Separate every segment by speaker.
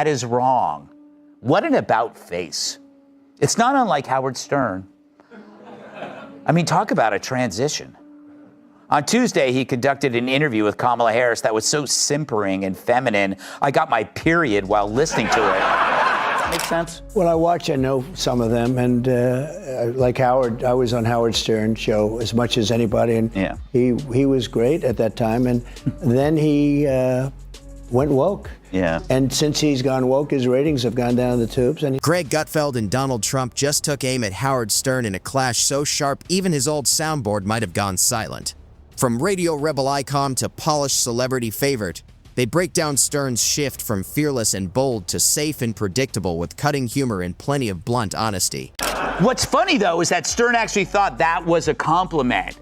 Speaker 1: that is wrong. What an about face. It's not unlike Howard Stern. I mean, talk about a transition. On Tuesday, he conducted an interview with Kamala Harris that was so simpering and feminine, I got my period while listening to it. Make sense?
Speaker 2: Well, I know some of them, and like Howard, I was on Howard Stern's show as much as anybody, and
Speaker 1: yeah.
Speaker 2: he was great at that time, and then he went woke.
Speaker 1: Yeah.
Speaker 2: And since he's gone woke, his ratings have gone down the tubes. And
Speaker 3: Greg Gutfeld and Donald Trump just took aim at Howard Stern in a clash so sharp even his old soundboard might have gone silent. From radio rebel icon to polished celebrity favorite, they break down Stern's shift from fearless and bold to safe and predictable with cutting humor and plenty of blunt honesty.
Speaker 1: What's funny, though, is that Stern actually thought that was a compliment.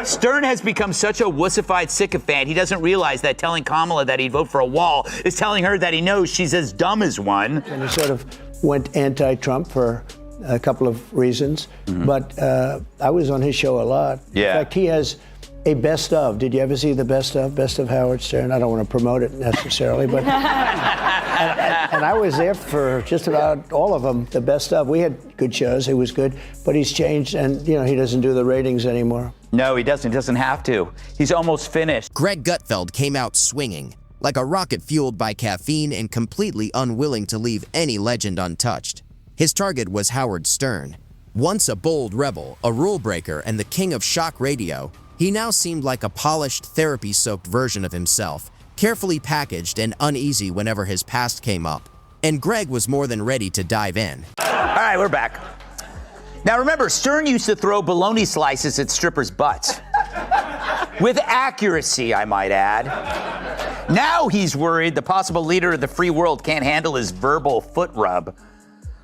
Speaker 1: Stern has become such a wussified sycophant, he doesn't realize that telling Kamala that he'd vote for a wall is telling her that he knows she's as dumb as one.
Speaker 2: And he sort of went anti-Trump for a couple of reasons. Mm-hmm. But I was on his show a lot.
Speaker 1: Yeah.
Speaker 2: In fact, he has a best of. Did you ever see the best of Howard Stern? I don't want to promote it necessarily, but and I was there for just about all of them, the best of. We had good shows, it was good, but he's changed, and he doesn't do the ratings anymore.
Speaker 1: No, he doesn't. He doesn't have to. He's almost finished.
Speaker 3: Greg Gutfeld came out swinging, like a rocket fueled by caffeine and completely unwilling to leave any legend untouched. His target was Howard Stern. Once a bold rebel, a rule breaker, and the king of shock radio, he now seemed like a polished, therapy-soaked version of himself, carefully packaged and uneasy whenever his past came up. And Greg was more than ready to dive in.
Speaker 1: All right, we're back. Now remember, Stern used to throw bologna slices at strippers' butts. With accuracy, I might add. Now he's worried the possible leader of the free world can't handle his verbal foot rub.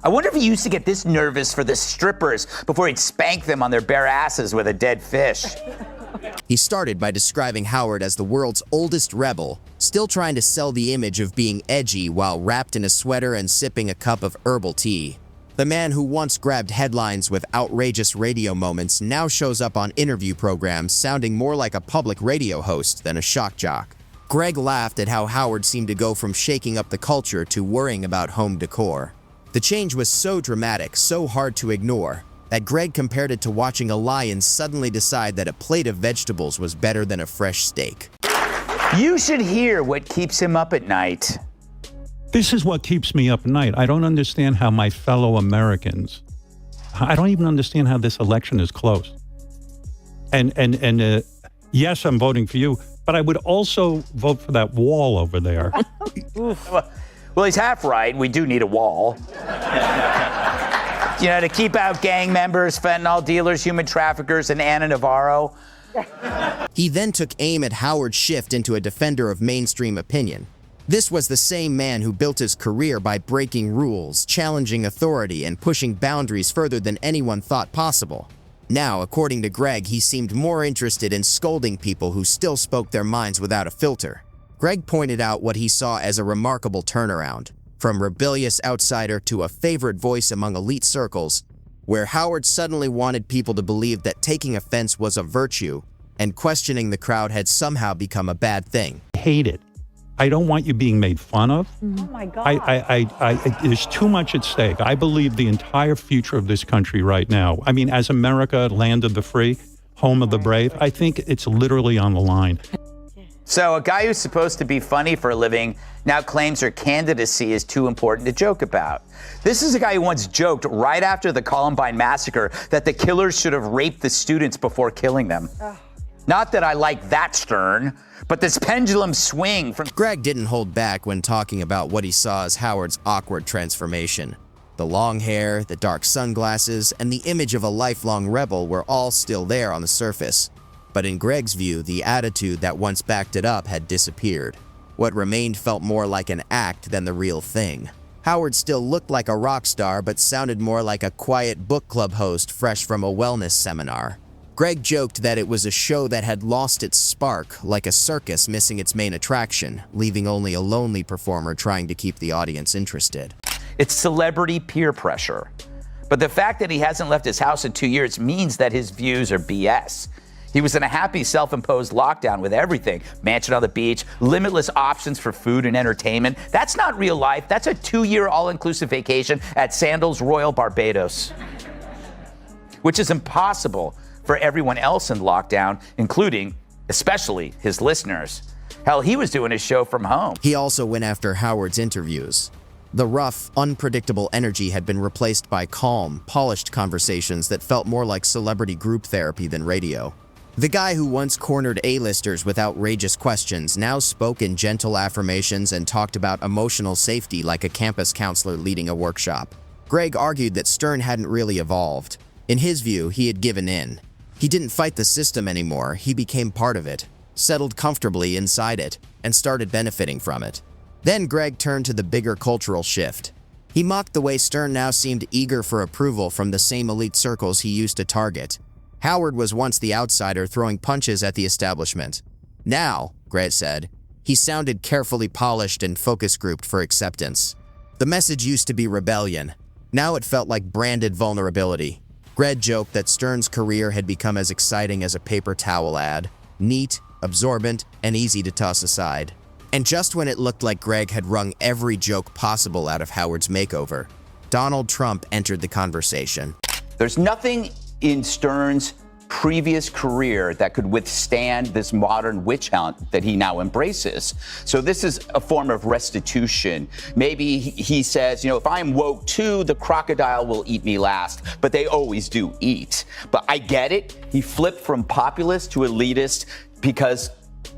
Speaker 1: I wonder if he used to get this nervous for the strippers before he'd spank them on their bare asses with a dead fish.
Speaker 3: He started by describing Howard as the world's oldest rebel, still trying to sell the image of being edgy while wrapped in a sweater and sipping a cup of herbal tea. The man who once grabbed headlines with outrageous radio moments now shows up on interview programs sounding more like a public radio host than a shock jock. Greg laughed at how Howard seemed to go from shaking up the culture to worrying about home decor. The change was so dramatic, so hard to ignore, that Greg compared it to watching a lion suddenly decide that a plate of vegetables was better than a fresh steak.
Speaker 1: You should hear what keeps him up at night.
Speaker 4: This is what keeps me up at night. I don't understand how my fellow Americans, I don't even understand how this election is close. And yes, I'm voting for you, but I would also vote for that wall over there.
Speaker 1: Well, he's half right. We do need a wall. To keep out gang members, fentanyl dealers, human traffickers, and Anna Navarro.
Speaker 3: He then took aim at Howard's shift into a defender of mainstream opinion. This was the same man who built his career by breaking rules, challenging authority, and pushing boundaries further than anyone thought possible. Now, according to Greg, he seemed more interested in scolding people who still spoke their minds without a filter. Greg pointed out what he saw as a remarkable turnaround, from rebellious outsider to a favorite voice among elite circles, where Howard suddenly wanted people to believe that taking offense was a virtue, and questioning the crowd had somehow become a bad thing.
Speaker 4: I hate it. I don't want you being made fun of.
Speaker 5: Oh my God.
Speaker 4: There's too much at stake. I believe the entire future of this country right now, I mean, as America, land of the free, home of the brave, I think it's literally on the line.
Speaker 1: So a guy who's supposed to be funny for a living now claims her candidacy is too important to joke about. This is a guy who once joked right after the Columbine massacre that the killers should have raped the students before killing them. Not that I like that Stern, but this pendulum swing from...
Speaker 3: Greg didn't hold back when talking about what he saw as Howard's awkward transformation. The long hair, the dark sunglasses, and the image of a lifelong rebel were all still there on the surface. But in Greg's view, the attitude that once backed it up had disappeared. What remained felt more like an act than the real thing. Howard still looked like a rock star, but sounded more like a quiet book club host fresh from a wellness seminar. Greg joked that it was a show that had lost its spark, like a circus missing its main attraction, leaving only a lonely performer trying to keep the audience interested.
Speaker 1: It's celebrity peer pressure. But the fact that he hasn't left his house in 2 years means that his views are BS. He was in a happy self-imposed lockdown with everything. Mansion on the beach, limitless options for food and entertainment. That's not real life. That's a 2-year all-inclusive vacation at Sandals Royal Barbados, which is impossible for everyone else in lockdown, including, especially, his listeners. Hell, he was doing his show from home.
Speaker 3: He also went after Howard's interviews. The rough, unpredictable energy had been replaced by calm, polished conversations that felt more like celebrity group therapy than radio. The guy who once cornered A-listers with outrageous questions now spoke in gentle affirmations and talked about emotional safety like a campus counselor leading a workshop. Greg argued that Stern hadn't really evolved. In his view, he had given in. He didn't fight the system anymore, he became part of it, settled comfortably inside it, and started benefiting from it. Then Greg turned to the bigger cultural shift. He mocked the way Stern now seemed eager for approval from the same elite circles he used to target. Howard was once the outsider throwing punches at the establishment. Now, Greg said, he sounded carefully polished and focus grouped for acceptance. The message used to be rebellion. Now it felt like branded vulnerability. Greg joked that Stern's career had become as exciting as a paper towel ad, neat, absorbent, and easy to toss aside. And just when it looked like Greg had wrung every joke possible out of Howard's makeover, Donald Trump entered the conversation.
Speaker 1: There's nothing in Stern's previous career that could withstand this modern witch hunt that he now embraces. So this is a form of restitution. Maybe he says, if I'm woke too, the crocodile will eat me last, but they always do eat. But I get it. He flipped from populist to elitist because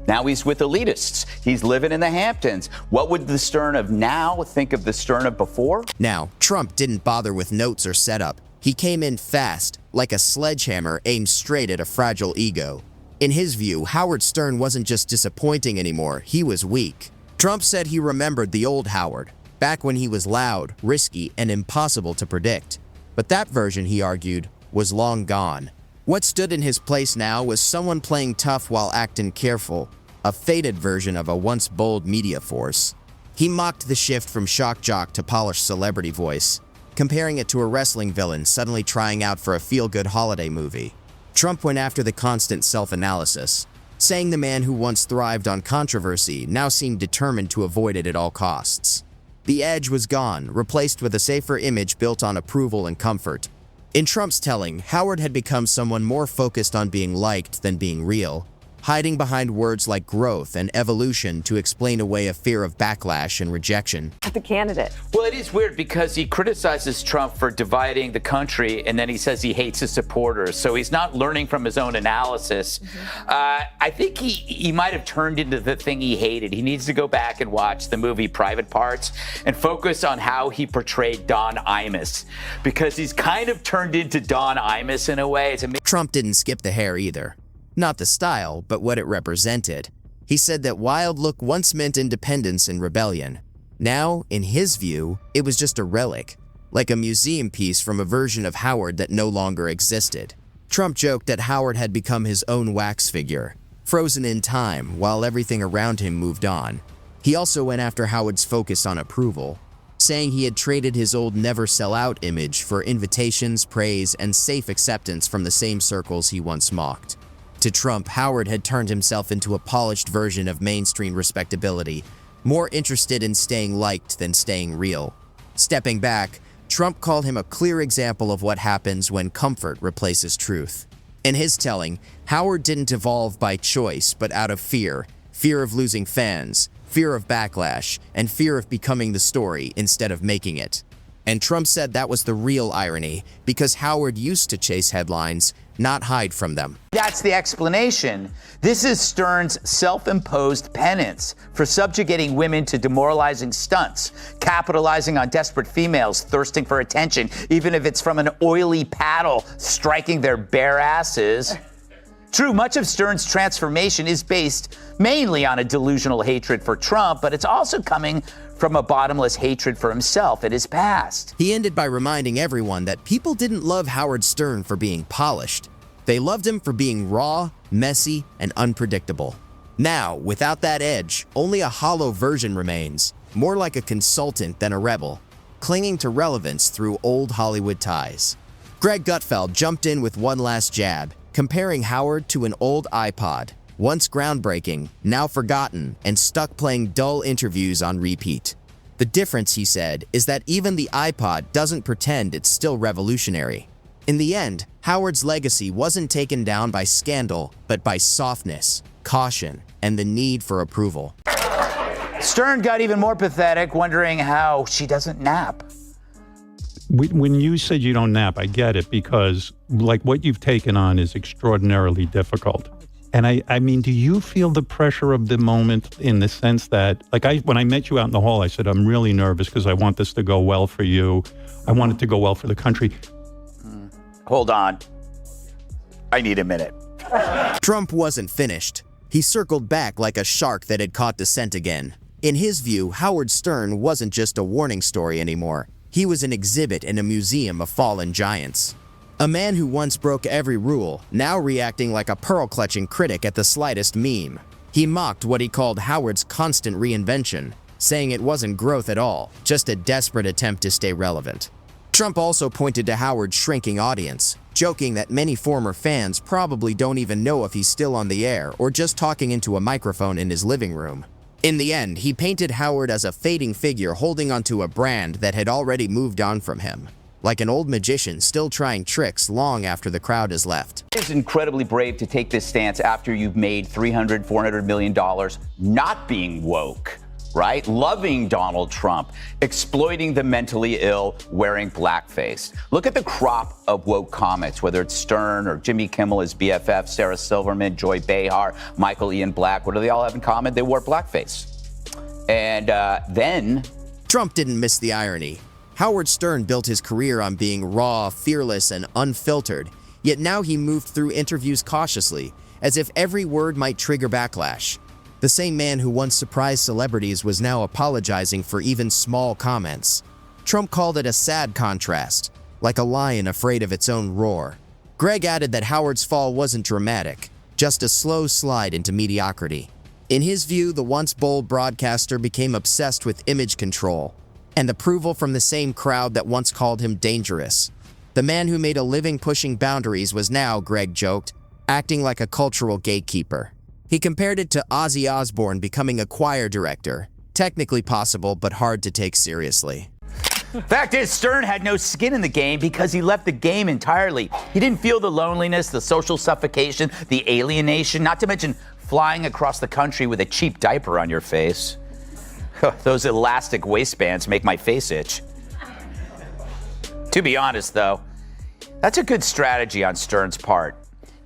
Speaker 1: now he's with elitists. He's living in the Hamptons. What would the Stern of now think of the Stern of before?
Speaker 3: Now, Trump didn't bother with notes or setup. He came in fast, like a sledgehammer aimed straight at a fragile ego. In his view, Howard Stern wasn't just disappointing anymore, he was weak. Trump said he remembered the old Howard, back when he was loud, risky, and impossible to predict. But that version, he argued, was long gone. What stood in his place now was someone playing tough while acting careful, a faded version of a once bold media force. He mocked the shift from shock jock to polished celebrity voice, comparing it to a wrestling villain suddenly trying out for a feel-good holiday movie. Trump went after the constant self-analysis, saying the man who once thrived on controversy now seemed determined to avoid it at all costs. The edge was gone, replaced with a safer image built on approval and comfort. In Trump's telling, Howard had become someone more focused on being liked than being real, hiding behind words like growth and evolution to explain away a fear of backlash and rejection.
Speaker 5: The candidate.
Speaker 1: Well, it is weird because he criticizes Trump for dividing the country, and then he says he hates his supporters. So he's not learning from his own analysis. I think he might have turned into the thing he hated. He needs to go back and watch the movie Private Parts and focus on how he portrayed Don Imus, because he's kind of turned into Don Imus in a way.
Speaker 3: Trump didn't skip the hair either. Not the style, but what it represented. He said that wild look once meant independence and rebellion. Now, in his view, it was just a relic, like a museum piece from a version of Howard that no longer existed. Trump joked that Howard had become his own wax figure, frozen in time while everything around him moved on. He also went after Howard's focus on approval, saying he had traded his old never sell out image for invitations, praise, and safe acceptance from the same circles he once mocked. To Trump, Howard had turned himself into a polished version of mainstream respectability, more interested in staying liked than staying real. Stepping back, Trump called him a clear example of what happens when comfort replaces truth. In his telling, Howard didn't evolve by choice, but out of fear of losing fans, fear of backlash, and fear of becoming the story instead of making it. And Trump said that was the real irony, because Howard used to chase headlines, not hide from them.
Speaker 1: That's the explanation. This is Stern's self-imposed penance for subjugating women to demoralizing stunts, capitalizing on desperate females thirsting for attention, even if it's from an oily paddle striking their bare asses. True, much of Stern's transformation is based mainly on a delusional hatred for Trump, but it's also coming from a bottomless hatred for himself and his past.
Speaker 3: He ended by reminding everyone that people didn't love Howard Stern for being polished. They loved him for being raw, messy, and unpredictable. Now, without that edge, only a hollow version remains, more like a consultant than a rebel, clinging to relevance through old Hollywood ties. Greg Gutfeld jumped in with one last jab. comparing Howard to an old iPod, once groundbreaking, now forgotten, and stuck playing dull interviews on repeat. The difference, he said, is that even the iPod doesn't pretend it's still revolutionary. In the end, Howard's legacy wasn't taken down by scandal, but by softness, caution, and the need for approval.
Speaker 1: Stern got even more pathetic, wondering how she doesn't nap.
Speaker 4: When you said you don't nap, I get it, because like what you've taken on is extraordinarily difficult. And I mean, do you feel the pressure of the moment in the sense that, like when I met you out in the hall, I said, I'm really nervous because I want this to go well for you. I want it to go well for the country.
Speaker 1: Hold on. I need a minute.
Speaker 3: Trump wasn't finished. He circled back like a shark that had caught the scent again. In his view, Howard Stern wasn't just a warning story anymore. He was an exhibit in a museum of fallen giants. A man who once broke every rule, now reacting like a pearl-clutching critic at the slightest meme. He mocked what he called Howard's constant reinvention, saying it wasn't growth at all, just a desperate attempt to stay relevant. Trump also pointed to Howard's shrinking audience, joking that many former fans probably don't even know if he's still on the air or just talking into a microphone in his living room. In the end, he painted Howard as a fading figure holding onto a brand that had already moved on from him, like an old magician still trying tricks long after the crowd has left.
Speaker 1: It's incredibly brave to take this stance after you've made $300, $400 million not being woke, right? Loving Donald Trump, exploiting the mentally ill, wearing blackface. Look at the crop of woke comics, whether it's Stern or Jimmy Kimmel, his BFF, Sarah Silverman, Joy Behar, Michael Ian Black. What do they all have in common? They wore blackface. And then
Speaker 3: Trump didn't miss the irony. Howard Stern built his career on being raw, fearless, and unfiltered, yet now he moved through interviews cautiously, as if every word might trigger backlash. The same man who once surprised celebrities was now apologizing for even small comments. Trump called it a sad contrast, like a lion afraid of its own roar. Greg added that Howard's fall wasn't dramatic, just a slow slide into mediocrity. In his view, the once bold broadcaster became obsessed with image control and approval from the same crowd that once called him dangerous. The man who made a living pushing boundaries was now, Greg joked, acting like a cultural gatekeeper. He compared it to Ozzy Osbourne becoming a choir director. Technically possible, but hard to take seriously.
Speaker 1: fact is, Stern had no skin in the game because he left the game entirely. He didn't feel the loneliness, the social suffocation, the alienation, not to mention flying across the country with a cheap diaper on your face. Those elastic waistbands make my face itch. To be honest, though, that's a good strategy on Stern's part.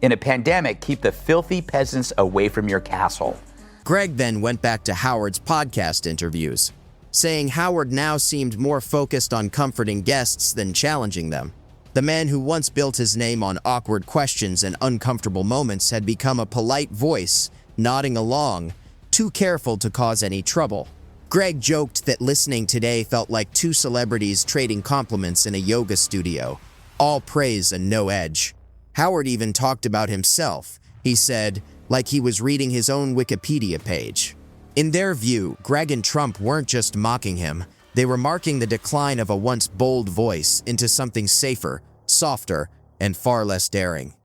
Speaker 1: In a pandemic, keep the filthy peasants away from your castle.
Speaker 3: Greg then went back to Howard's podcast interviews, saying Howard now seemed more focused on comforting guests than challenging them. The man who once built his name on awkward questions and uncomfortable moments had become a polite voice, nodding along, too careful to cause any trouble. Greg joked that listening today felt like two celebrities trading compliments in a yoga studio, all praise and no edge. Howard even talked about himself, he said, like he was reading his own Wikipedia page. In their view, Greg and Trump weren't just mocking him, they were marking the decline of a once bold voice into something safer, softer, and far less daring.